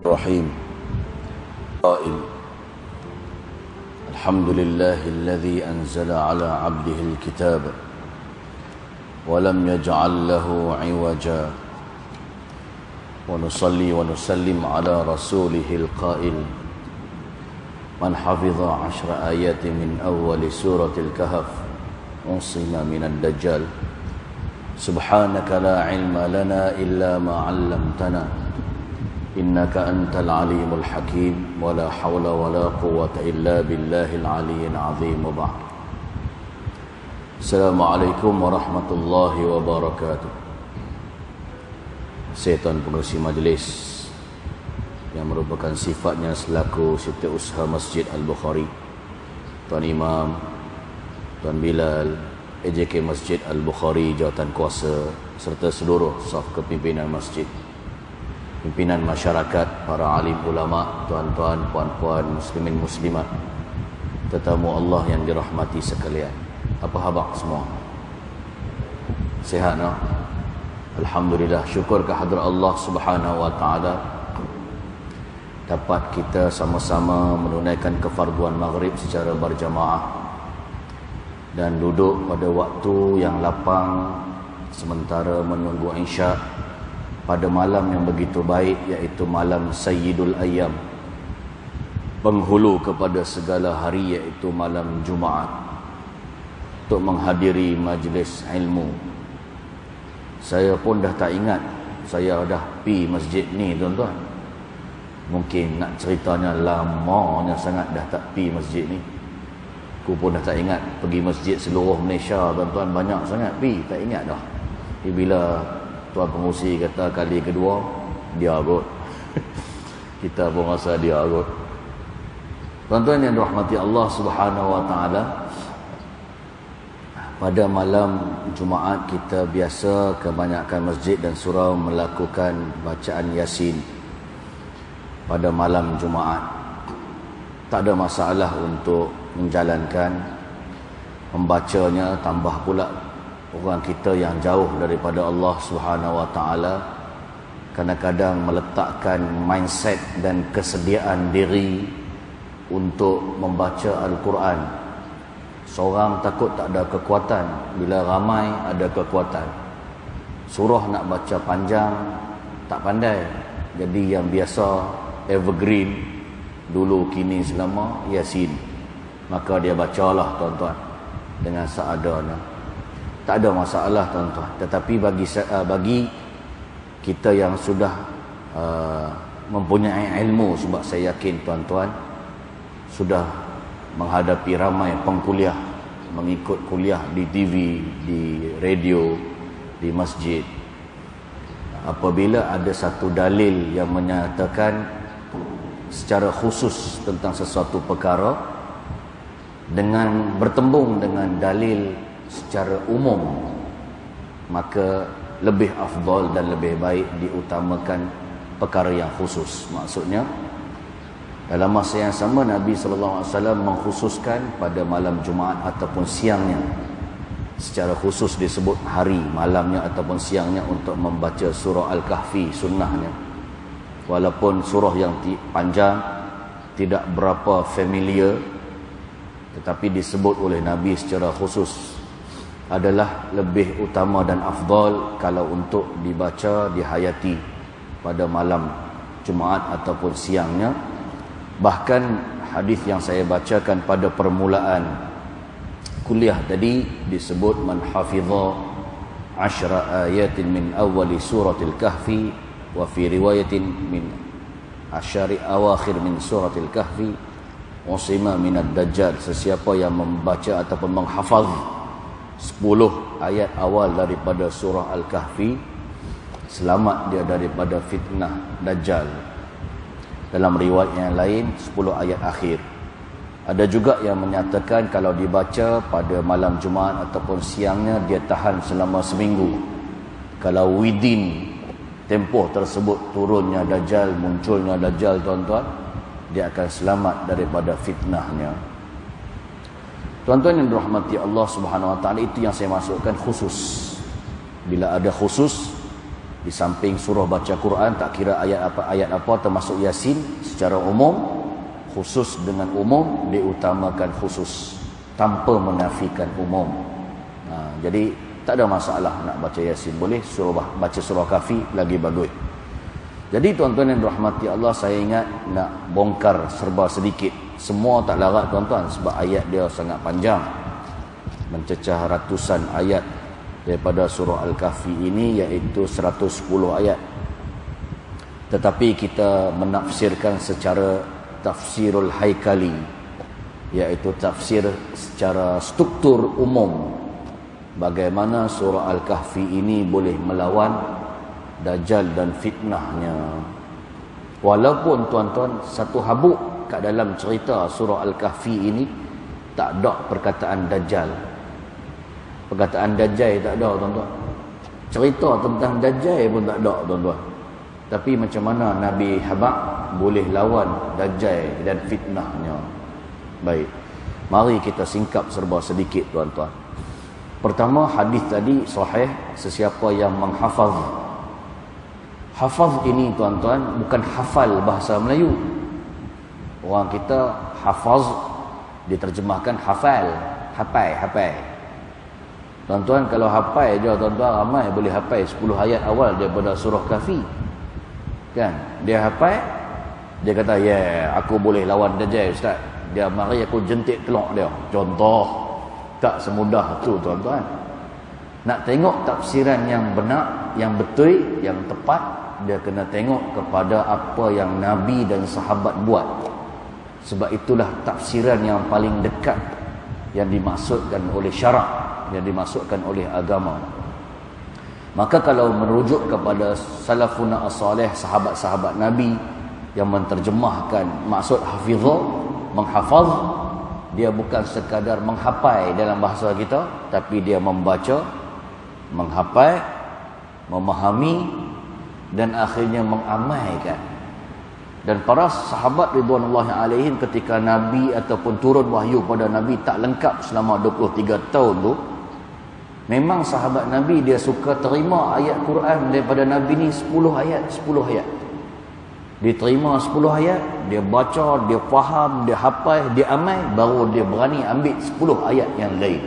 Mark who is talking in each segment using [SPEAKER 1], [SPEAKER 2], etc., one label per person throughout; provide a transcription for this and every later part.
[SPEAKER 1] الرحيم قائل الحمد لله الذي أنزل على عبده الكتاب ولم يجعل له عوجا ونصلي ونسلم على رسوله القائل من حفظ 10 آيات من أول سورة الكهف عصم من الدجال سبحانك لا علم لنا إلا ما علمتنا إنك أنت العليم الحكيم ولا حول ولا قوة إلا بالله العلي العظيم وبعد. Assalamualaikum warahmatullahi wabarakatuh. Tuan pengerusi majlis yang merupakan sifatnya selaku setiausaha Masjid Al-Bukhari, Tuan Imam, Tuan Bilal, AJK Masjid Al-Bukhari Jawatan Kuasa serta seluruh saf kepimpinan masjid, pimpinan masyarakat, para alim ulama, tuan-tuan, puan-puan, muslimin muslimat, tetamu Allah yang dirahmati sekalian. Apa khabar semua? Sihat no? Alhamdulillah, syukur kehadrat Allah Subhanahu wa taala dapat kita sama-sama menunaikan kefarduan maghrib secara berjamaah dan duduk pada waktu yang lapang sementara menunggu isyak pada malam yang begitu baik, iaitu malam Sayyidul Ayyam, penghulu kepada segala hari, iaitu malam Jumaat, untuk menghadiri majlis ilmu. Saya pun dah tak ingat saya dah pi masjid ni, tuan-tuan. Mungkin nak ceritanya lamanya sangat dah tak pi masjid ni. Aku pun dah tak ingat pergi masjid seluruh Malaysia, tuan-tuan, banyak sangat pi, tak ingat dah. Bila tuan pengurusi kata kali kedua, dia kot. Kita pun rasa dia kot. Tuan-tuan yang dirahmati Allah Subhanahu wa taala, pada malam Jumaat kita biasa kebanyakan masjid dan surau melakukan bacaan Yasin pada malam Jumaat. Tak ada masalah untuk menjalankan, membacanya, tambah pula orang kita yang jauh daripada Allah Subhanahu wa taala kadang-kadang meletakkan mindset dan kesediaan diri untuk membaca Al-Quran. Seorang takut tak ada kekuatan, bila ramai ada kekuatan. Surah nak baca panjang tak pandai. Jadi yang biasa evergreen dulu kini selama Yasin, maka dia bacalah, tuan-tuan, dengan seadanya. Tak ada masalah, tuan-tuan. Tetapi bagi kita yang sudah mempunyai ilmu, sebab saya yakin tuan-tuan sudah menghadapi ramai pengkuliah, mengikut kuliah di TV, di radio, di masjid. Apabila ada satu dalil yang menyatakan secara khusus tentang sesuatu perkara dengan bertembung dengan dalil secara umum, maka lebih afdal dan lebih baik diutamakan perkara yang khusus. Maksudnya dalam masa yang sama Nabi SAW mengkhususkan pada malam Jumaat ataupun siangnya, secara khusus disebut hari, malamnya ataupun siangnya, untuk membaca surah Al-Kahfi, sunnahnya. Walaupun surah yang panjang, tidak berapa familiar, tetapi disebut oleh Nabi secara khusus adalah lebih utama dan afdal kalau untuk dibaca, dihayati pada malam Jumaat ataupun siangnya. Bahkan hadis yang saya bacakan pada permulaan kuliah tadi disebut man hafidha 10 ayatin min awali suratil kahfi wa fi riwayatin min asyari awakhir min suratil kahfi usima minad dajjal. Sesiapa yang membaca ataupun menghafaz 10 ayat awal daripada surah Al-Kahfi, selamat dia daripada fitnah Dajjal. Dalam riwayat yang lain 10 ayat akhir. Ada juga yang menyatakan kalau dibaca pada malam Jumaat ataupun siangnya, dia tahan selama seminggu. Kalau within tempoh tersebut turunnya Dajjal, munculnya Dajjal, tuan-tuan, dia akan selamat daripada fitnahnya. Tuan-tuan yang dirahmati Allah Subhanahu wa taala, itu yang saya masukkan khusus. Bila ada khusus, Di samping surah baca Quran, tak kira ayat apa termasuk Yasin, secara umum, khusus dengan umum, diutamakan khusus tanpa menafikan umum. Jadi tak ada masalah nak baca Yasin, boleh. Baca surah Kahfi lagi bagus. Jadi tuan-tuan yang dirahmati Allah, saya ingat nak bongkar serba sedikit. Semua tak larat tuan-tuan, sebab ayat dia sangat panjang, mencecah ratusan ayat daripada surah Al-Kahfi ini, iaitu 110 ayat. Tetapi kita menafsirkan secara tafsirul haikali, iaitu tafsir secara struktur umum, bagaimana surah Al-Kahfi ini boleh melawan Dajjal dan fitnahnya. Walaupun tuan-tuan, satu habuk kat dalam cerita surah Al-Kahfi ini tak ada perkataan Dajjal. Perkataan Dajjal tak ada tuan-tuan. Cerita tentang Dajjal pun tak ada tuan-tuan. Tapi macam mana Nabi Habaq boleh lawan Dajjal dan fitnahnya? Baik, mari kita singkap serba sedikit tuan-tuan. Pertama, hadis tadi sahih, sesiapa yang menghafaz. Hafaz ini tuan-tuan bukan hafal bahasa Melayu. Orang kita hafaz diterjemahkan hafal, hafal. Tuan-tuan, kalau hafal je tuan-tuan, ramai boleh hafal 10 ayat awal daripada surah Kahfi. Kan? Dia hafal, dia kata, aku boleh lawan Dajjal ustaz. Dia mari aku jentik telok dia. Contoh, tak semudah tu tuan-tuan. Nak tengok tafsiran yang benar, yang betul, yang tepat, dia kena tengok kepada apa yang Nabi dan sahabat buat. Sebab itulah tafsiran yang paling dekat yang dimaksudkan oleh syarak, yang dimaksudkan oleh agama. Maka kalau merujuk kepada salafuna as-salih, sahabat-sahabat Nabi yang menterjemahkan maksud hafizah, menghafaz, dia bukan sekadar menghafal dalam bahasa kita, tapi dia membaca, menghafal, memahami dan akhirnya mengamalkan. Dan para sahabat ridwanullahi alaihim, ketika Nabi ataupun turun wahyu pada Nabi tak lengkap selama 23 tahun tu, memang sahabat Nabi dia suka terima ayat Quran daripada Nabi ni 10 ayat. Diterima 10 ayat, dia baca, dia faham, dia hafal, dia amal, baru dia berani ambil 10 ayat yang lain.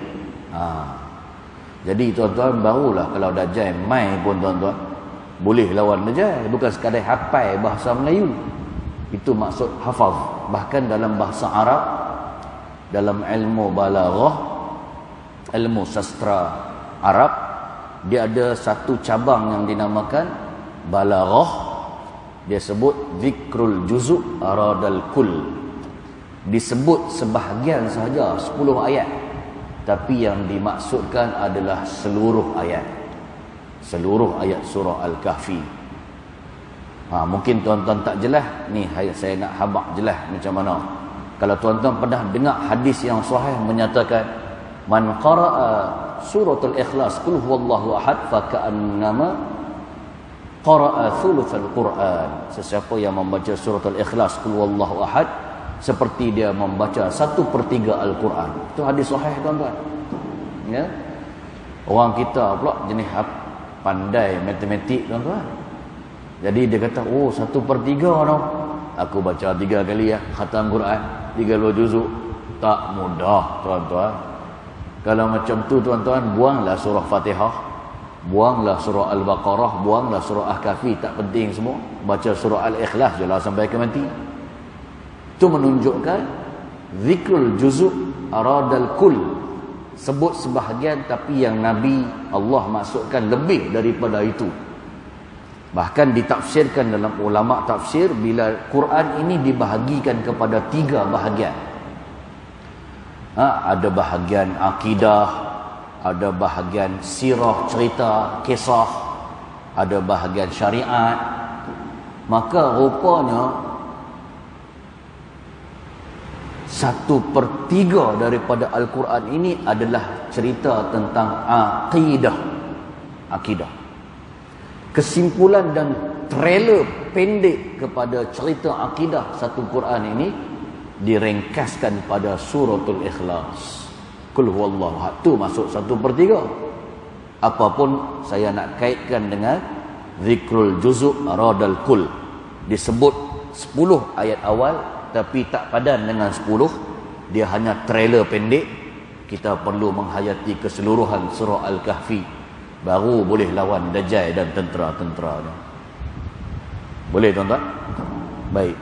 [SPEAKER 1] Jadi tuan-tuan, barulah kalau Dajjal mai pun tuan-tuan boleh lawan Dajjal, bukan sekadar hafal bahasa Melayu. Itu maksud hafaz. Bahkan dalam bahasa Arab, dalam ilmu balaghah, ilmu sastra Arab, dia ada satu cabang yang dinamakan balaghah. Dia sebut zikrul juz' aradal kull. Disebut sebahagian sahaja, 10 ayat, tapi yang dimaksudkan adalah seluruh ayat. Seluruh ayat surah Al-Kahfi. Mungkin tuan-tuan tak jelas. Ni saya nak habaq jelas macam mana. Kalau tuan-tuan pernah dengar hadis yang sahih menyatakan, man qara'a suratul ikhlas qul huwallahu ahad fa ka'annama qara'a thulutsal Quran. Sesiapa yang membaca suratul ikhlas qul huwallahu ahad, seperti dia membaca 1/3 Al-Quran. Itu hadis sahih tuan-tuan. Ya. Orang kita pula jenis pandai matematik tuan-tuan. Jadi dia kata, 1/3 tau. Aku baca 3 kali khatam Quran, 30 juzuk. Tak mudah tuan-tuan. Kalau macam tu tuan-tuan, buanglah surah Fatihah, buanglah surah Al-Baqarah, buanglah surah Al-Kahfi, tak penting semua. Baca surah Al-Ikhlas je lah sampai ke mati. Itu menunjukkan zikrul juz' aradal kull. Sebut sebahagian, tapi yang Nabi Allah maksudkan lebih daripada itu. Bahkan ditafsirkan dalam ulama tafsir, bila Quran ini dibahagikan kepada 3 bahagian. Ada bahagian akidah, ada bahagian sirah, cerita, kisah, ada bahagian syariat. Maka rupanya 1/3 daripada Al-Quran ini adalah cerita tentang akidah. Kesimpulan dan trailer pendek kepada cerita akidah satu Quran ini direngkaskan pada suratul Ikhlas. Qul huwallahu ahad, tu masuk 1/3. Apapun saya nak kaitkan dengan Zikrul juzuk aradal kul. Disebut 10 ayat awal, tapi tak padan dengan 10. Dia hanya trailer pendek. Kita perlu menghayati keseluruhan surah Al-Kahfi, baru boleh lawan Dajjal dan tentera-tentera ni. Boleh tuan-tuan? Baik.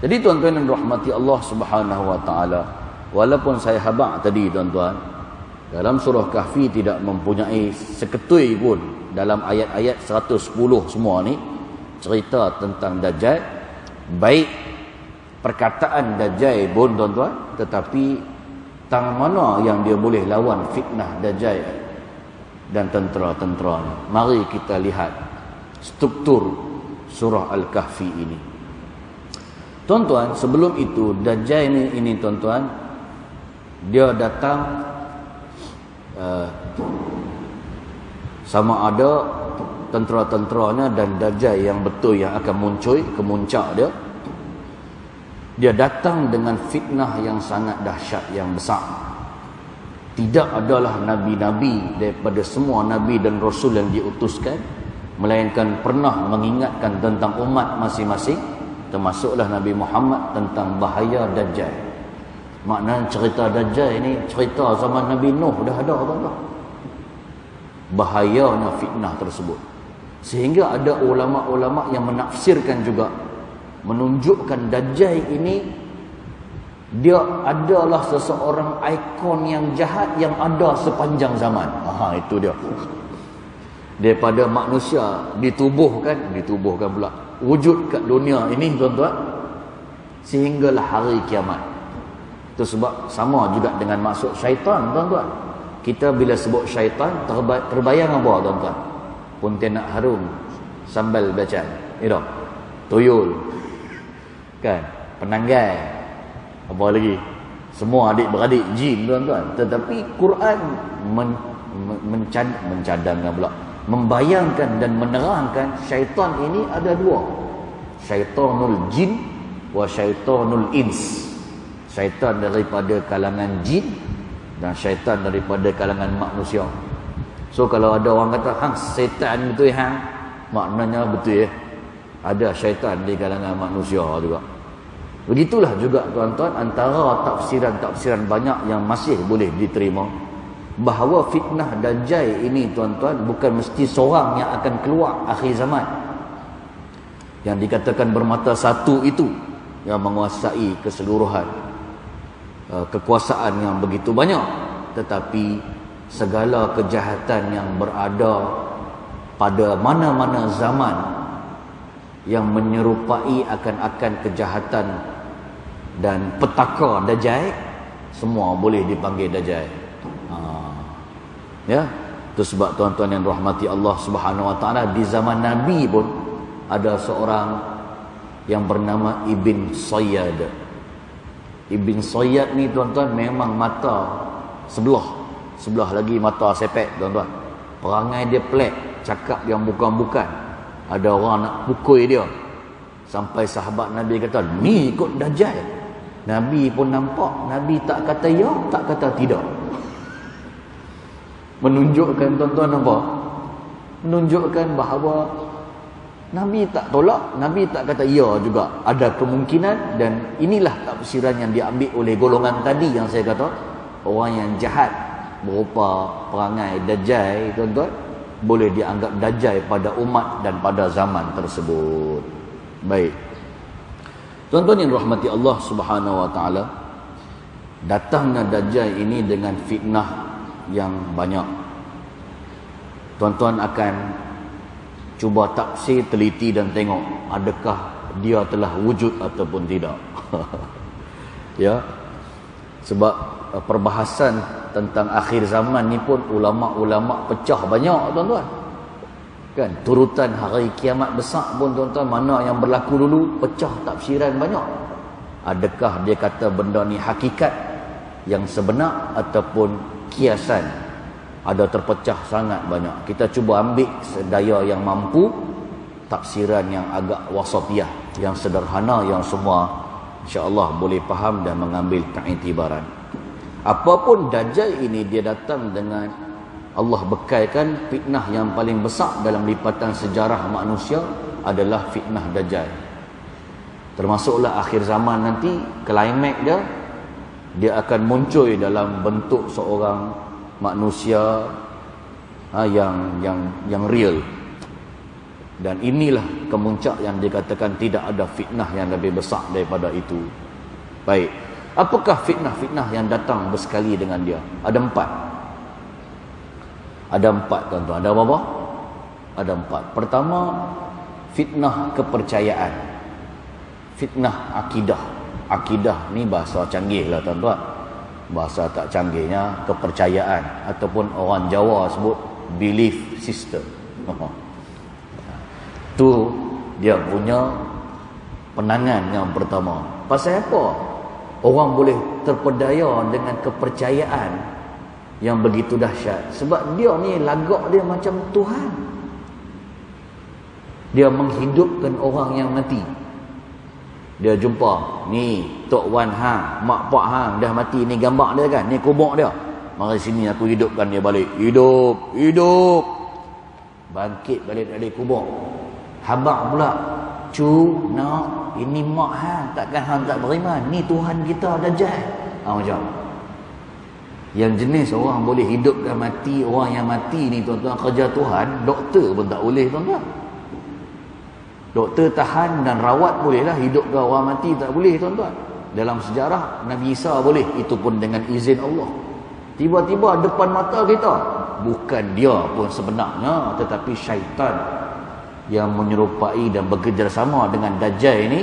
[SPEAKER 1] Jadi tuan-tuan yang rahmati Allah Subhanahu wa taala, walaupun saya habaq tadi tuan-tuan, dalam surah Kahfi tidak mempunyai seketui pun dalam ayat-ayat 110 semua ni cerita tentang Dajjal, baik perkataan Dajjal pun tuan-tuan, tetapi tang mana yang dia boleh lawan fitnah Dajjal dan tentera-tentera ni. Mari kita lihat struktur surah Al-Kahfi ini. Tuan-tuan, sebelum itu Dajjal ini tuan-tuan, dia datang sama ada tentera-tenteranya dan Dajjal yang betul yang akan muncul ke muncak dia. Dia datang dengan fitnah yang sangat dahsyat, yang besar. Tidak adalah nabi-nabi daripada semua nabi dan rasul yang diutuskan melainkan pernah mengingatkan tentang umat masing-masing, termasuklah Nabi Muhammad, tentang bahaya Dajjal. Maknanya cerita Dajjal ini cerita zaman Nabi Nuh dah ada tuan-tuan. Bahayanya fitnah tersebut. Sehingga ada ulama-ulama yang menafsirkan juga, menunjukkan Dajjal ini dia adalah seseorang ikon yang jahat yang ada sepanjang zaman. Itu dia. Daripada manusia ditubuhkan pula wujud kat dunia ini tuan-tuan, sehinggalah hari kiamat. Itu sebab sama juga dengan maksud syaitan tuan-tuan. Kita bila sebut syaitan terbayang apa tuan-tuan? Pontianak harum, sambal bacang, tuyul, kan, penanggai, apa lagi, semua adik-beradik jin tuan-tuan. Tetapi Quran mencadangkan pula, membayangkan dan menerangkan syaitan ini ada dua, syaitanul jin wa syaitanul ins. Syaitan daripada kalangan jin dan syaitan daripada kalangan manusia. So kalau ada orang kata hang setan betul hang, maknanya betul ada syaitan di kalangan manusia juga. Begitulah juga tuan-tuan, antara tafsiran-tafsiran banyak yang masih boleh diterima, bahawa fitnah Dajjal ini tuan-tuan bukan mesti seorang yang akan keluar akhir zaman, yang dikatakan bermata satu itu, yang menguasai keseluruhan kekuasaan yang begitu banyak. Tetapi segala kejahatan yang berada pada mana-mana zaman yang menyerupai akan kejahatan dan petaka Dajjal, semua boleh dipanggil Dajjal. Ya, itu sebab tuan-tuan yang rahmati Allah Subhanahu wa taala, di zaman Nabi pun ada seorang yang bernama Ibn Sayyad. Ibn Sayyad ni tuan-tuan memang mata sebelah lagi mata sepek tuan-tuan. Perangai dia pelik, cakap yang bukan-bukan. Ada orang nak pukul dia. Sampai sahabat Nabi kata, ni ikut Dajjal. Nabi pun nampak, Nabi tak kata ya, tak kata tidak. Menunjukkan tuan-tuan apa? Menunjukkan bahawa Nabi tak tolak, Nabi tak kata ya juga. Ada kemungkinan, dan inilah tafsiran yang diambil oleh golongan tadi yang saya kata, orang yang jahat berupa perangai Dajjal tuan-tuan, boleh dianggap Dajjal pada umat dan pada zaman tersebut. Baik. Tuan-tuan yang rahmati Allah Subhanahu wa taala, datangnya Dajjal ini dengan fitnah yang banyak. Tuan-tuan akan cuba tafsir, teliti dan tengok adakah dia telah wujud ataupun tidak. Ya. Sebab perbahasan tentang akhir zaman ni pun ulama-ulama pecah banyak tuan-tuan. Kan, turutan hari kiamat besar pun tuan-tuan, mana yang berlaku dulu, pecah tafsiran banyak. Adakah dia kata benda ni hakikat yang sebenar ataupun kiasan? Ada terpecah sangat banyak. Kita cuba ambil sedaya yang mampu, tafsiran yang agak wasatiyah, yang sederhana, yang semua insya-Allah boleh faham dan mengambil keiktibaran. Apapun Dajjal ini, dia datang dengan Allah bekalkan fitnah yang paling besar dalam lipatan sejarah manusia adalah fitnah Dajjal. Termasuklah akhir zaman nanti, klimak dia akan muncul dalam bentuk seorang manusia yang real. Dan inilah kemuncak yang dikatakan tidak ada fitnah yang lebih besar daripada itu. Baik, apakah fitnah-fitnah yang datang bersekali dengan dia? Ada 4. Ada 4, tuan-tuan. Ada apa? Ada 4. Pertama, fitnah kepercayaan. Fitnah akidah. Akidah ni bahasa canggih lah, tuan-tuan. Bahasa tak canggihnya kepercayaan, ataupun orang Jawa sebut belief system. Tu dia punya penangan yang pertama. Pasal apa orang boleh terpedaya dengan kepercayaan yang begitu dahsyat? Sebab dia ni lagak dia macam Tuhan. Dia menghidupkan orang yang mati. Dia jumpa, ni Tok Wan Hang, Mak Pak Hang dah mati, ni gambar dia kan, ni kubur dia. Mari sini aku hidupkan dia balik. Hidup. Bangkit balik dari kubur. Habaq pula, ini Mak Hang, takkan hang tak beriman, ni Tuhan kita Dajjal. Macam yang jenis orang boleh hidupkan mati, orang yang mati ni tuan-tuan, kerja Tuhan. Doktor pun tak boleh, tuan-tuan. Doktor tahan dan rawat bolehlah, hidupkan orang mati tak boleh, tuan-tuan. Dalam sejarah Nabi Isa boleh, itu pun dengan izin Allah. Tiba-tiba depan mata kita, bukan dia pun sebenarnya, tetapi syaitan yang menyerupai dan bekerjasama dengan Dajjal ini.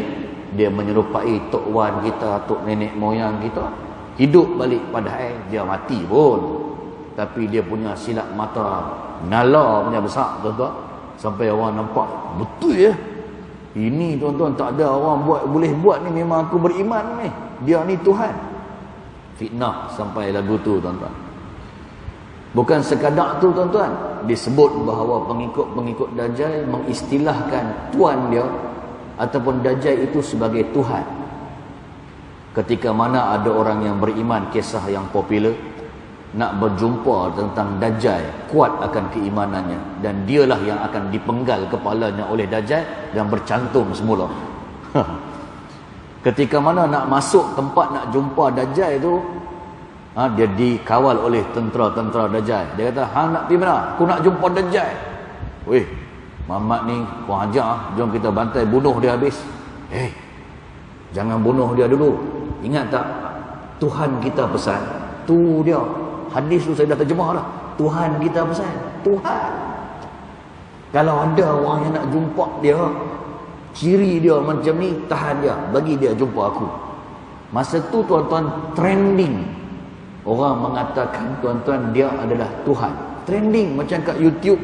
[SPEAKER 1] Dia menyerupai Tok Wan kita, Tok nenek moyang kita, hidup balik, padahal dia mati pun, tapi dia punya silap mata nala punya besar, tuan-tuan, sampai orang nampak betul ya, ini tuan-tuan tak ada orang boleh buat ni, memang aku beriman ni, dia ni Tuhan. Fitnah sampai lagu tu, tuan-tuan. Bukan sekadar tu, tuan-tuan, disebut bahawa pengikut-pengikut Dajjal mengistilahkan tuan dia ataupun Dajjal itu sebagai Tuhan. Ketika mana ada orang yang beriman, kisah yang popular, nak berjumpa tentang Dajjal, kuat akan keimanannya, dan dialah yang akan dipenggal kepalanya oleh Dajjal dan bercantum semula. Ketika mana nak masuk tempat nak jumpa Dajjal itu, dia dikawal oleh tentera-tentera Dajjal. Dia kata, hang nak pergi mana? Aku nak jumpa Dajjal. Weh, Muhammad ni kurang ajar, jom kita bantai, bunuh dia habis. Jangan bunuh dia dulu. Ingat tak, Tuhan kita pesan. Tu dia, hadis tu saya dah terjemah dah. Tuhan kita pesan, Tuhan. Kalau ada orang yang nak jumpa dia, ciri dia macam ni, tahan dia, bagi dia jumpa aku. Masa tu, tuan-tuan, trending. Orang mengatakan, tuan-tuan, dia adalah Tuhan. Trending macam kat YouTube,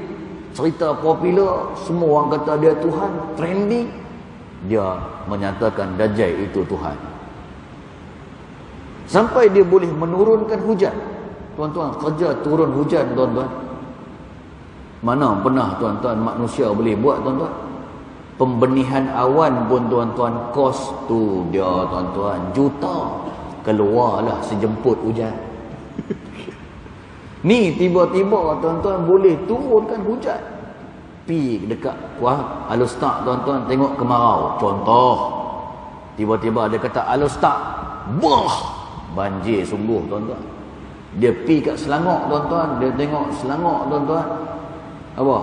[SPEAKER 1] cerita popular, semua orang kata dia Tuhan. Trending, dia menyatakan Dajjal itu Tuhan. Sampai dia boleh menurunkan hujan. Tuan-tuan, kerja turun hujan, tuan-tuan. Mana pernah, tuan-tuan, manusia boleh buat, tuan-tuan? Pembenihan awan pun, tuan-tuan, kos tu dia, tuan-tuan, juta. Keluarlah sejemput hujan. Ni tiba-tiba, tuan-tuan, boleh turunkan hujan. Pi dekat Al-Ustaz, tuan-tuan, tengok kemarau. Contoh, tiba-tiba dia kata, Al-Ustaz, banjir sungguh, tuan-tuan. Dia pi kat Selangor, tuan-tuan, dia tengok Selangor, tuan-tuan, apa?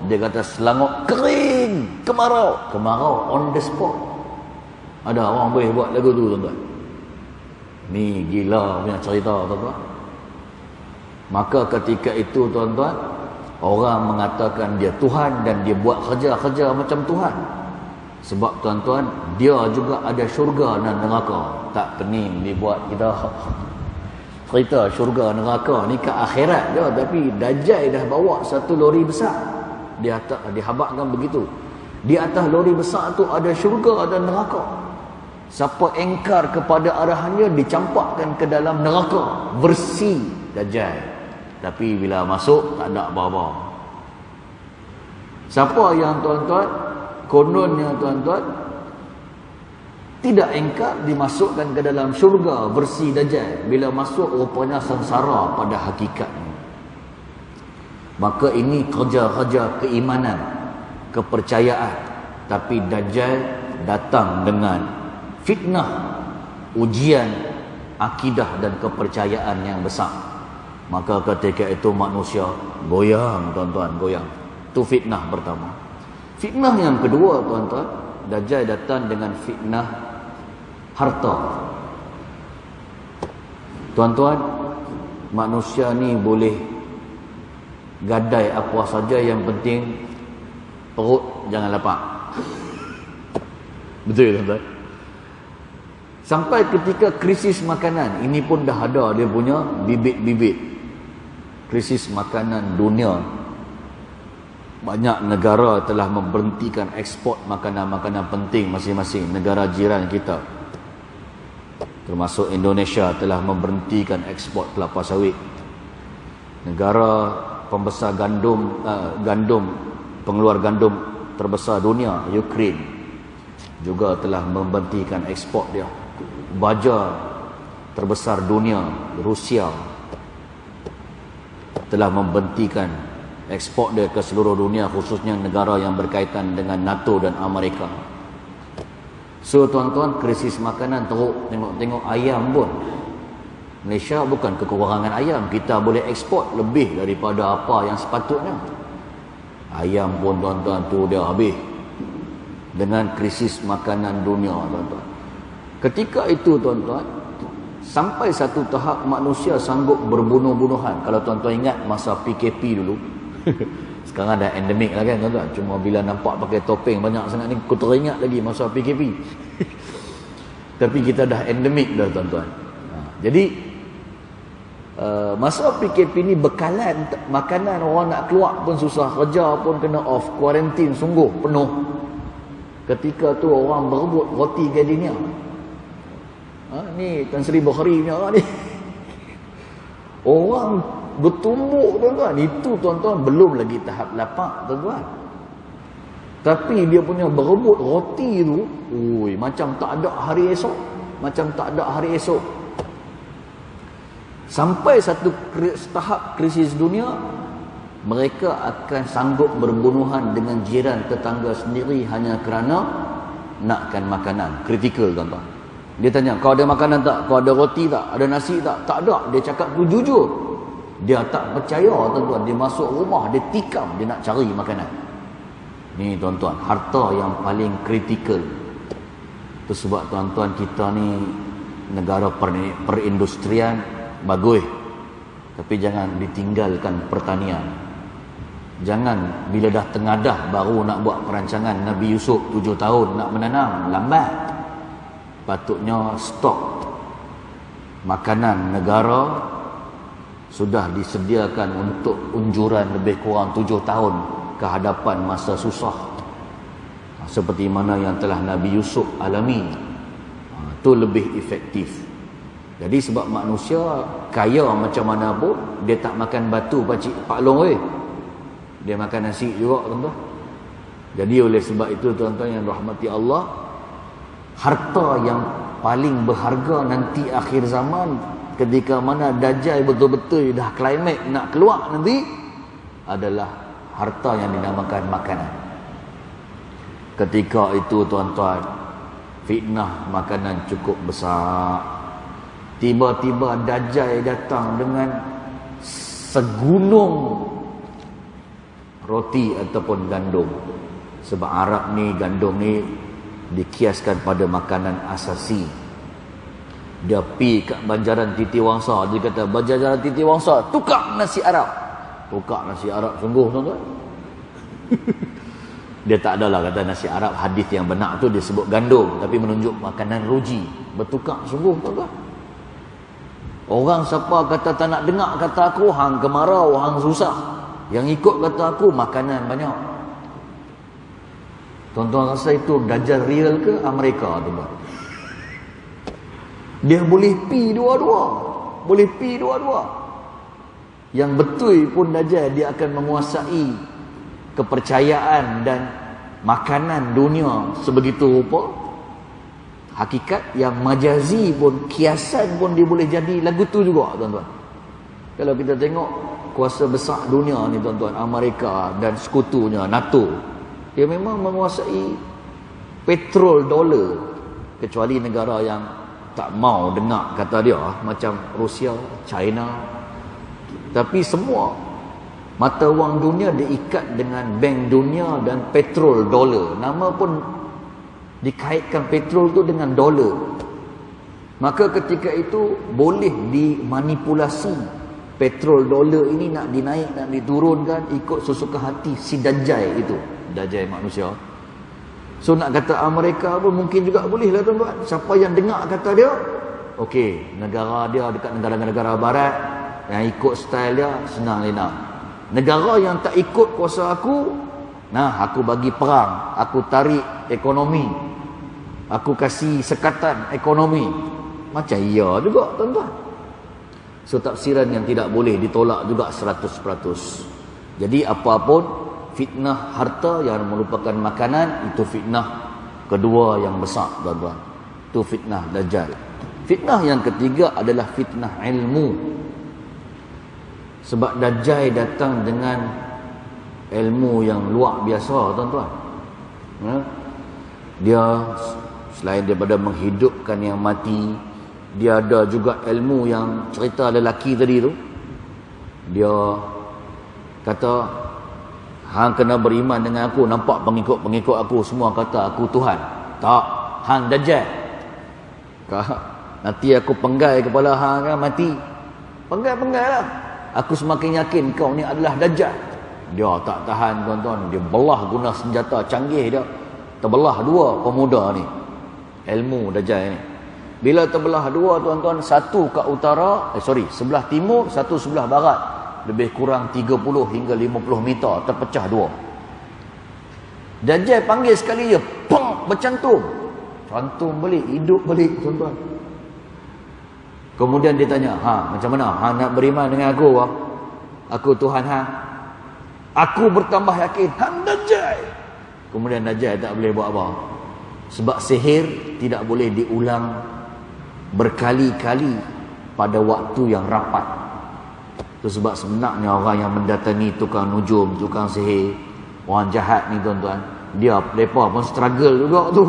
[SPEAKER 1] Dia kata Selangor kering, kemarau on the spot. Ada orang boleh buat lagu tu, tuan-tuan. Ni gila punya cerita, tuan-tuan. Maka ketika itu, tuan-tuan, orang mengatakan dia Tuhan dan dia buat kerja-kerja macam Tuhan. Sebab, tuan-tuan, dia juga ada syurga dan neraka. Tak pening dibuat kita cerita syurga neraka ni ke akhirat je, tapi Dajjal dah bawa satu lori besar. Dia dihabakkan begitu. Di atas lori besar tu ada syurga dan neraka. Siapa engkar kepada arahannya dicampakkan ke dalam neraka. Bersih Dajjal. Tapi bila masuk tak ada apa-apa. Siapa yang, tuan-tuan, kononnya, tuan-tuan, tidak engkar dimasukkan ke dalam syurga bersih Dajjal, bila masuk rupanya sengsara pada hakikatnya. Maka ini kerja-kerja keimanan, kepercayaan. Tapi Dajjal datang dengan fitnah, ujian akidah dan kepercayaan yang besar. Maka ketika itu manusia goyang, tuan-tuan, goyang. Itu fitnah pertama. Fitnah yang kedua, tuan-tuan, Dajjal datang dengan fitnah harta. Tuan-tuan, manusia ni boleh gadai apa saja, yang penting perut jangan lapar. Betul, tuan-tuan? Sampai ketika krisis makanan, ini pun dah ada dia punya bibit-bibit. Krisis makanan dunia. Banyak negara telah memberhentikan ekspor makanan-makanan penting masing-masing. Negara jiran kita, termasuk Indonesia, telah memberhentikan ekspor kelapa sawit. Negara pembesar gandum, pengeluar gandum terbesar dunia, Ukraine, juga telah memberhentikan ekspor dia. Baja terbesar dunia, Rusia, telah memberhentikan ekspor dia ke seluruh dunia, khususnya negara yang berkaitan dengan NATO dan Amerika. So tuan-tuan, krisis makanan teruk. Tengok-tengok ayam pun, Malaysia bukan kekurangan ayam, kita boleh ekspor lebih daripada apa yang sepatutnya. Ayam pun tuan-tuan tu dia habis dengan krisis makanan dunia, tuan-tuan. Ketika itu, tuan-tuan, sampai satu tahap manusia sanggup berbunuh-bunuhan. Kalau tuan-tuan ingat masa PKP dulu, sekarang dah endemik lah kan, tuan-tuan. Cuma bila nampak pakai topeng banyak sangat ni, aku teringat lagi masa PKP. Tapi kita dah endemik dah, tuan-tuan. Jadi masa PKP ni bekalan makanan, orang nak keluar pun susah, kerja pun kena off, kuarantin sungguh penuh. Ketika tu orang berebut roti gardenia. Ni Tan Sri Bukhari punya ni. Orang bertumbuk, tuan-tuan. Itu, tuan-tuan, belum lagi tahap lapar, tuan-tuan. Tapi dia punya berebut roti tu, macam tak ada hari esok. Macam tak ada hari esok. Sampai satu tahap krisis dunia, mereka akan sanggup berbunuhan dengan jiran tetangga sendiri hanya kerana nakkan makanan. Kritikal, tuan-tuan. Dia tanya, kau ada makanan tak? Kau ada roti tak? Ada nasi tak? Tak ada. Dia cakap tu jujur. Dia tak percaya, tuan-tuan. Dia masuk rumah, dia tikam, dia nak cari makanan. Ni, tuan-tuan, harta yang paling kritikal. Itu sebab, tuan-tuan, kita ni negara perindustrian bagus. Tapi jangan ditinggalkan pertanian. Jangan bila dah tengadah baru nak buat perancangan. Nabi Yusuf 7 tahun nak menanam, lambat. Patutnya stok makanan negara sudah disediakan untuk unjuran lebih kurang 7 tahun ke hadapan masa susah, seperti mana yang telah Nabi Yusuf alami. Itu lebih efektif. Jadi sebab manusia kaya macam mana pun, dia tak makan batu Pak Long, dia makan nasi juga, tuan-tuan. Jadi oleh sebab itu, tuan-tuan yang rahmati Allah, harta yang paling berharga nanti akhir zaman, ketika mana Dajjal betul-betul dah klimak nak keluar nanti, adalah harta yang dinamakan makanan. Ketika itu, tuan-tuan, fitnah makanan cukup besar. Tiba-tiba Dajjal datang dengan segunung roti ataupun gandum. Sebab Arab ni, gandum ni dikiaskan pada makanan asasi. Dia pi kat Banjaran Titiwangsa, dia kata, Banjaran Titiwangsa, tukar nasi Arab. Tukar nasi Arab sungguh, tuan-tuan. Dia tak adalah kata nasi Arab, hadis yang benar tu dia sebut gandum, tapi menunjuk makanan roji. Bertukar sungguh, tuan-tuan. Orang siapa kata tak nak dengar kata aku, hang kemarau, hang susah. Yang ikut kata aku, makanan banyak. Tuan-tuan rasa itu Dajjal real ke Amerika, tuan-tuan? Dia boleh pi dua-dua. Boleh pi dua-dua. Yang betul pun Dajjal, dia akan menguasai kepercayaan dan makanan dunia sebegitu rupa. Hakikat yang majazi pun, kiasan pun dia boleh jadi lagu tu juga, tuan-tuan. Kalau kita tengok kuasa besar dunia ni tuan-tuan, Amerika dan sekutunya NATO, dia memang menguasai petrol dolar, kecuali negara yang tak mau dengar kata dia macam Rusia, China. Tapi semua mata wang dunia diikat dengan bank dunia dan petrol dolar. Nama pun dikaitkan petrol tu dengan dolar. Maka ketika itu boleh dimanipulasi petrol dolar ini, nak dinaik, nak diturunkan ikut sesuka hati si Dajjal itu, Dajjal manusia. So nak kata Amerika pun mungkin juga boleh lah tuan-tuan. Siapa yang dengar kata dia, okey, negara dia dekat negara-negara barat yang ikut style dia, senang lena. Negara yang tak ikut kuasa aku, nah aku bagi perang, aku tarik ekonomi, aku kasih sekatan ekonomi. Macam iya juga tuan-tuan. So tafsiran yang tidak boleh ditolak juga 100%. Jadi apapun fitnah harta yang merupakan makanan, itu fitnah kedua yang besar tuan-tuan. Itu fitnah Dajjal. Fitnah yang ketiga adalah fitnah ilmu. Sebab Dajjal datang dengan ilmu yang luar biasa tuan-tuan. Dia selain daripada menghidupkan yang mati, dia ada juga ilmu yang cerita lelaki tadi tu. Dia kata, hang kena beriman dengan aku. Nampak pengikut-pengikut aku semua kata aku Tuhan. Tak, hang Dajjal. Nanti aku penggal kepala hang kan, mati. Penggal lah. Aku semakin yakin kau ni adalah Dajjal. Dia tak tahan tuan-tuan. Dia belah guna senjata canggih dia. Terbelah dua pemuda ni. Ilmu Dajjal ni. Bila terbelah dua tuan-tuan, satu kat utara, sebelah timur, satu sebelah barat. Lebih kurang 30 hingga 50 meter, terpecah dua. Dajjal panggil sekali je, pong, bercantum. Cantum balik, hidup balik tuan-tuan. Kemudian dia tanya, macam mana? Hang nak beriman dengan aku? Aku Tuhan hang. Aku bertambah yakin, hang Dajjal. Kemudian Dajjal tak boleh buat apa. Sebab sihir tidak boleh diulang berkali-kali pada waktu yang rapat. Itu sebab sebenarnya orang yang mendatangi tukang nujum, tukang sihir, orang jahat ni tuan-tuan, mereka pun struggle juga tu.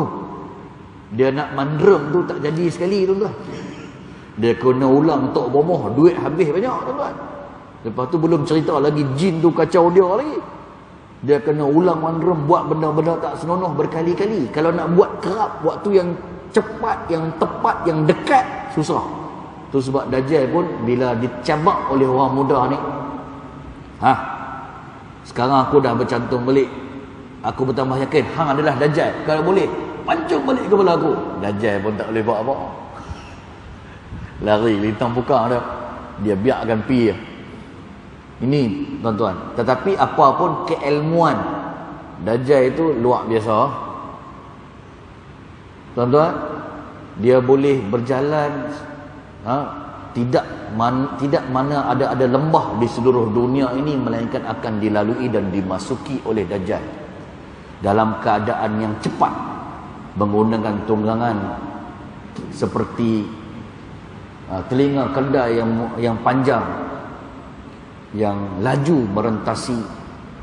[SPEAKER 1] Dia nak mandrem tu tak jadi sekali tuan-tuan. Dia kena ulang tok bomoh, duit habis banyak tuan-tuan. Lepas tu belum cerita lagi jin tu kacau dia lagi. Dia kena ulang mandrem, buat benda-benda tak senonoh berkali-kali. Kalau nak buat kerap waktu yang cepat, yang tepat, yang dekat, susah. Tu sebab Dajjal pun bila dicabak oleh orang muda ni, sekarang aku dah bercantum balik, aku bertambah yakin hang adalah Dajjal. Kalau boleh pancung balik kepala aku. Dajjal pun tak boleh buat apa. Lari lintang buka dia biarkan pi. Ini tuan-tuan. Tetapi apapun keilmuan Dajjal itu luar biasa tuan-tuan. Dia boleh berjalan, tidak mana ada lembah di seluruh dunia ini melainkan akan dilalui dan dimasuki oleh Dajjal dalam keadaan yang cepat, menggunakan tunggangan seperti telinga kedai yang panjang, yang laju merentasi.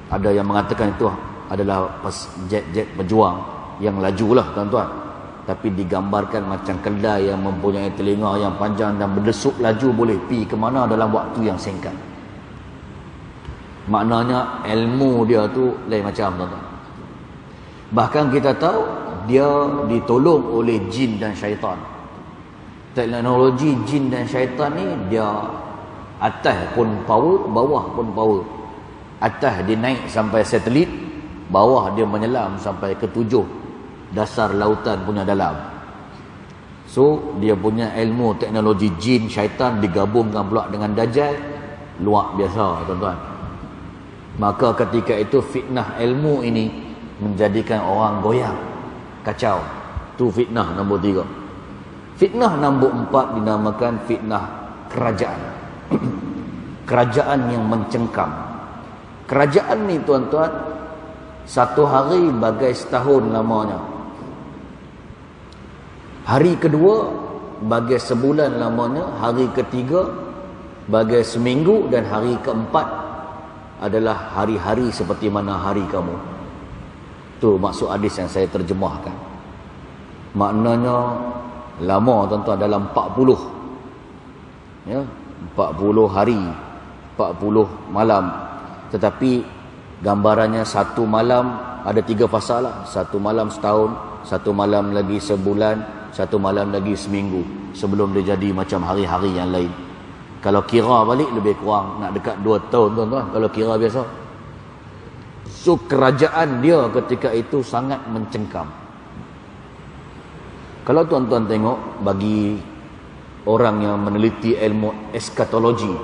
[SPEAKER 1] Ada yang mengatakan itu adalah jet pejuang yang lajulah tuan-tuan. Tapi digambarkan macam kedai yang mempunyai telinga yang panjang dan berdesuk laju boleh pi ke mana dalam waktu yang singkat. Maknanya ilmu dia tu lain macam tuan-tuan. Bahkan kita tahu dia ditolong oleh jin dan syaitan. Teknologi jin dan syaitan ni dia atas pun power, bawah pun power. Atas dia naik sampai satelit, bawah dia menyelam sampai ke 7 dasar lautan punya dalam. So dia punya ilmu teknologi jin syaitan digabungkan pula dengan Dajjal, luar biasa tuan-tuan. Maka ketika itu fitnah ilmu ini menjadikan orang goyang, kacau. Tu fitnah nombor 3. Fitnah nombor 4 dinamakan fitnah kerajaan. Kerajaan yang mencengkam. Kerajaan ni tuan-tuan, satu hari bagai setahun lamanya. Hari kedua bagai sebulan lamanya, hari ketiga bagai seminggu, dan hari keempat adalah hari-hari seperti mana hari kamu. Itu maksud hadis yang saya terjemahkan. Maknanya lama tuan-tuan, dalam 40, ya, 40 hari, 40 malam. Tetapi gambarannya satu malam ada 3 fasa lah. Satu malam setahun, satu malam lagi sebulan, satu malam lagi seminggu, sebelum dia jadi macam hari-hari yang lain. Kalau kira balik lebih kurang nak dekat 2 tahun tuan-tuan, kalau kira biasa. So kerajaan dia ketika itu sangat mencengkam. Kalau tuan-tuan tengok, bagi orang yang meneliti ilmu eskatologi,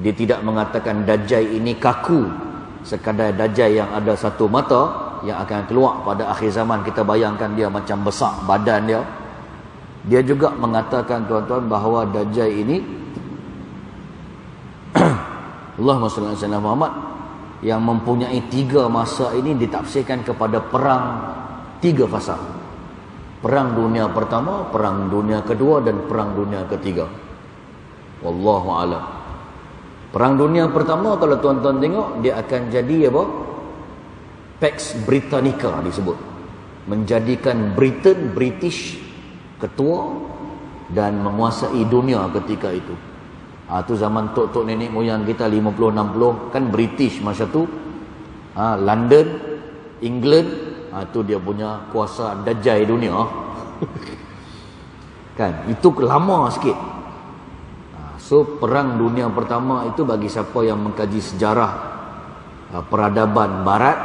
[SPEAKER 1] dia tidak mengatakan Dajjal ini kaku sekadar Dajjal yang ada satu mata yang akan keluar pada akhir zaman. Kita bayangkan dia macam besar badan dia. Dia juga mengatakan tuan-tuan bahawa Dajjal ini Allahumma salli ala sayyidina Muhammad, yang mempunyai 3 masa ini ditafsirkan kepada perang 3 fasa. Perang dunia pertama, perang dunia kedua, dan perang dunia ketiga. Wallahu a'lam. Perang dunia pertama, kalau tuan-tuan tengok, dia akan jadi apa? Pax Britannica disebut. Menjadikan British ketua dan menguasai dunia ketika itu. Tu zaman tok-tok nenek moyang kita 50-60 kan British masa tu. London, England, tu dia punya kuasa Dajjal dunia. Kan, itu lama sikit. So perang dunia pertama itu bagi siapa yang mengkaji sejarah peradaban barat,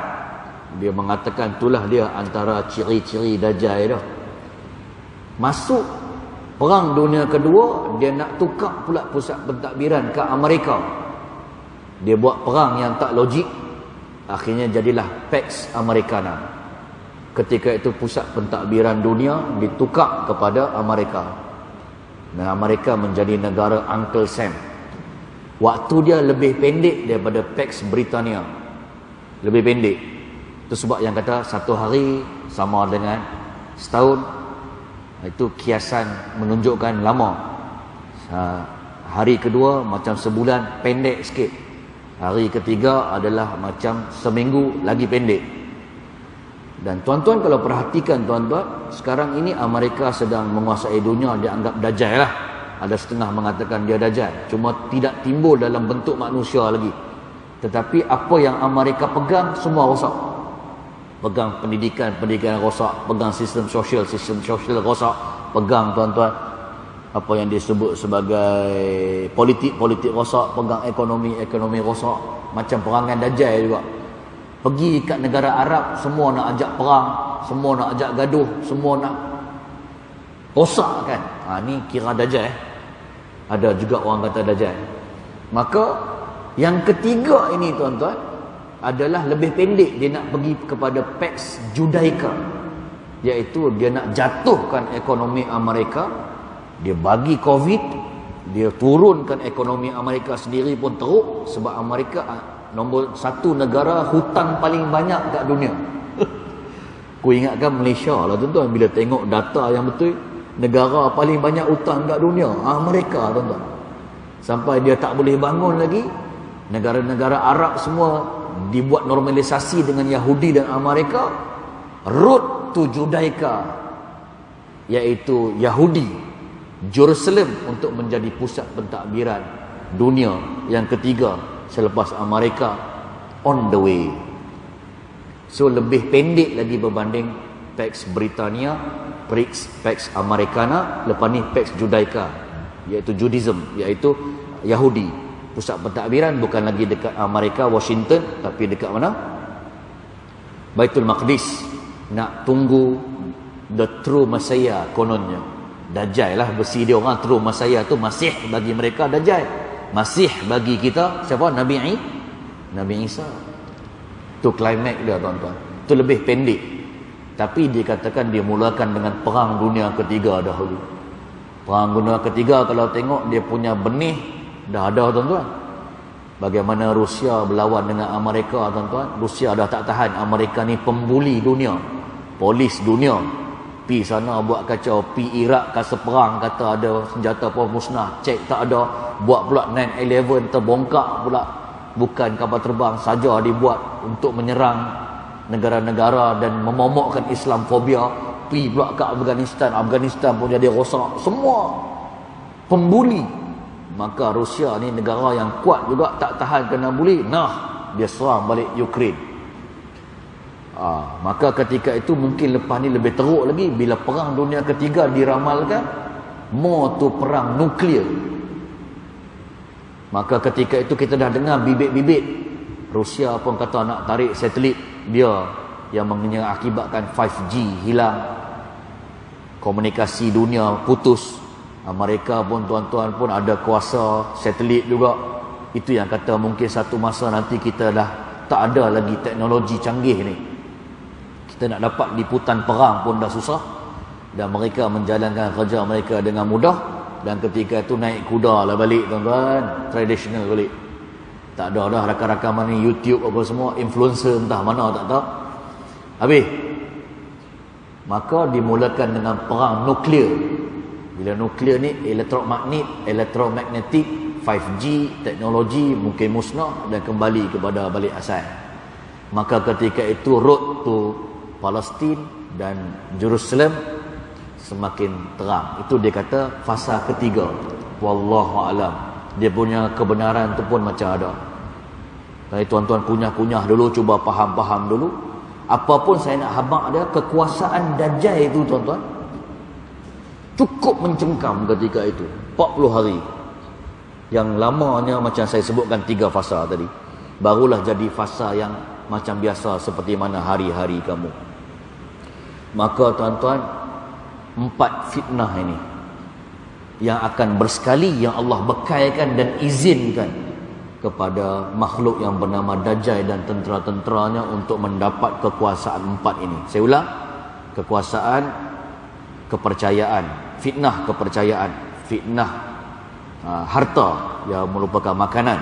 [SPEAKER 1] dia mengatakan itulah dia antara ciri-ciri Dajjal dah. Masuk perang dunia kedua, dia nak tukar pula pusat pentadbiran ke Amerika. Dia buat perang yang tak logik. Akhirnya jadilah Pax Americana. Ketika itu pusat pentadbiran dunia ditukar kepada Amerika. Dan Amerika menjadi negara Uncle Sam. Waktu dia lebih pendek daripada Pax Britannia. Lebih pendek. Itu sebab yang kata 1 hari sama dengan setahun. Itu kiasan menunjukkan lama. Hari kedua macam sebulan, pendek sikit. Hari ketiga adalah macam seminggu, lagi pendek. Dan tuan-tuan kalau perhatikan tuan-tuan, sekarang ini Amerika sedang menguasai dunia, dia anggap Dajjal lah. Ada setengah mengatakan dia Dajjal, cuma tidak timbul dalam bentuk manusia lagi. Tetapi apa yang Amerika pegang semua rosak. Pegang pendidikan rosak, pegang sistem sosial rosak, pegang tuan-tuan apa yang disebut sebagai politik rosak, pegang ekonomi rosak, macam perangan Dajjal juga. Pergi kat negara Arab, semua nak ajak perang, semua nak ajak gaduh, semua nak rosak kan. Ni kira Dajjal. Ada juga orang kata Dajjal. Maka yang ketiga ini tuan-tuan adalah lebih pendek. Dia nak pergi kepada Pax Judaica, iaitu dia nak jatuhkan ekonomi Amerika. Dia bagi COVID, dia turunkan ekonomi Amerika sendiri pun teruk. Sebab Amerika nombor 1 negara hutang paling banyak kat dunia. Ku ingatkan Malaysia lah tuan-tuan, bila tengok data yang betul, negara paling banyak hutang kat dunia Amerika tuan-tuan. Sampai dia tak boleh bangun lagi, negara-negara Arab semua dibuat normalisasi dengan Yahudi dan Amerika. Road to Judaica, iaitu Yahudi, Jerusalem untuk menjadi pusat pentadbiran dunia yang ketiga selepas Amerika, on the way. So lebih pendek lagi berbanding Pax Britannia, Pax Americana, lepas ni Pax Judaica, iaitu Judaism, iaitu Yahudi. Pusat pentadbiran bukan lagi dekat Amerika, Washington, tapi dekat mana? Baitul Maqdis. Nak tunggu the true Messiah kononnya. Dajjal lah besi dia orang. True Messiah tu Masih bagi mereka Dajjal. Masih bagi kita siapa? Nabi Isa. Tu climax dia tuan-tuan. Tu lebih pendek. Tapi dikatakan dia mulakan dengan perang dunia ketiga dahulu. Perang dunia ketiga kalau tengok dia punya benih dah ada tuan-tuan. Bagaimana Rusia berlawan dengan Amerika tuan-tuan. Rusia dah tak tahan. Amerika ni pembuli dunia, polis dunia. Pi sana buat kacau, pi Iraq kasa perang, kata ada senjata apa musnah, cek tak ada, buat pula 9/11 terbongkar pula bukan kapal terbang saja dibuat untuk menyerang negara-negara dan memomokkan Islamfobia. Pi pula ke Afghanistan, Afghanistan pun jadi rosak, semua pembuli. Maka Rusia ni negara yang kuat juga, tak tahan kena buli, nah dia serang balik Ukraine. Maka ketika itu mungkin lepas ni lebih teruk lagi, bila perang dunia ketiga diramalkan more tu perang nuklear. Maka ketika itu kita dah dengar bibit-bibit Rusia pun kata nak tarik satelit dia yang mengakibatkan 5G hilang, komunikasi dunia putus. Mereka pun tuan-tuan pun ada kuasa satelit juga. Itu yang kata mungkin satu masa nanti kita dah tak ada lagi teknologi canggih ni, kita nak dapat liputan perang pun dah susah, dan mereka menjalankan kerja mereka dengan mudah. Dan ketika itu naik kuda lah balik tuan-tuan, tradisional balik. Tak ada dah rakan-rakan mana YouTube apa semua, influencer entah mana tak tahu. Habis. Maka dimulakan dengan perang nuklear. Bila nuklear ni elektromagnetik, 5G teknologi mungkin musnah dan kembali kepada balik asal. Maka ketika itu road to Palestin dan Jerusalem semakin terang. Itu dia kata fasa ketiga. Wallahu alam. Dia punya kebenaran tu pun macam ada. Jadi tuan-tuan kunyah-kunyah dulu, cuba faham-faham dulu. Apapun saya nak habaq dia, kekuasaan Dajjal itu tuan-tuan cukup mencengkam ketika itu 40 hari. Yang lamanya macam saya sebutkan 3 fasa tadi, barulah jadi fasa yang macam biasa seperti mana hari-hari kamu. Maka tuan-tuan, 4 fitnah ini yang akan bersekali, yang Allah bekaikan dan izinkan kepada makhluk yang bernama Dajjal dan tentera-tenteranya untuk mendapat kekuasaan 4 ini. Saya ulang, kekuasaan, kepercayaan, fitnah kepercayaan, fitnah harta yang merupakan makanan,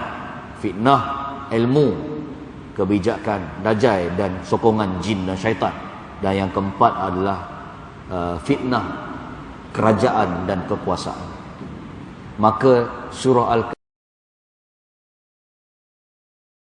[SPEAKER 1] fitnah ilmu, kebijakan Dajjal dan sokongan jin dan syaitan, dan yang keempat adalah fitnah kerajaan dan kekuasaan. Maka surah Al